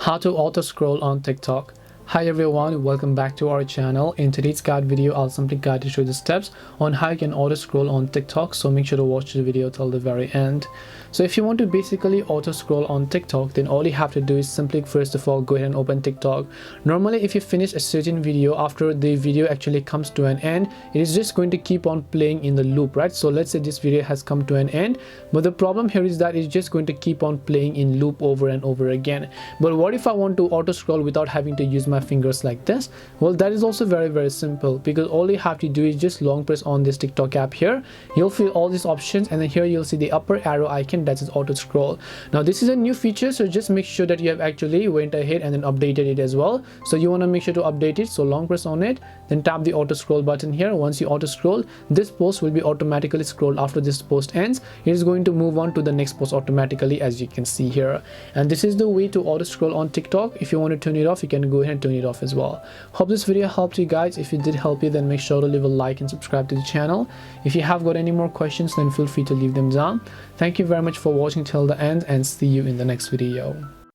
How to auto scroll on TikTok. Hi everyone, welcome back to our channel. In today's guide video, I'll simply guide you through the steps on how you can auto scroll on TikTok, so make sure to watch the video till the very end. So if you want to basically auto scroll on TikTok, then all you have to do is simply first of all go ahead and open TikTok. Normally if you finish a certain video, after the video actually comes to an end, it is just going to keep on playing in the loop, right? So let's say this video has come to an end, but the problem here is that it's just going to keep on playing in loop over and over again. But what if I want to auto scroll without having to use my fingers like this? Well, that is also very simple, because all you have to do is just long press on this TikTok app here. You'll feel all these options, and then here you'll see the upper arrow icon that is auto scroll. Now this is a new feature, so just make sure that you have actually went ahead and then updated it as well. So you want to make sure to update it, so long press on it, then tap the auto scroll button here. Once you auto scroll, this post will be automatically scrolled. After this post ends, it is going to move on to the next post automatically, as you can see here. And this is the way to auto scroll on TikTok. If you want to turn it off, you can go ahead and turn it off as well. Hope this video helped you guys. If it did help you, then make sure to leave a like and subscribe to the channel. If you have got any more questions, then feel free to leave them down. Thank you very much for watching till the end, and see you in the next video.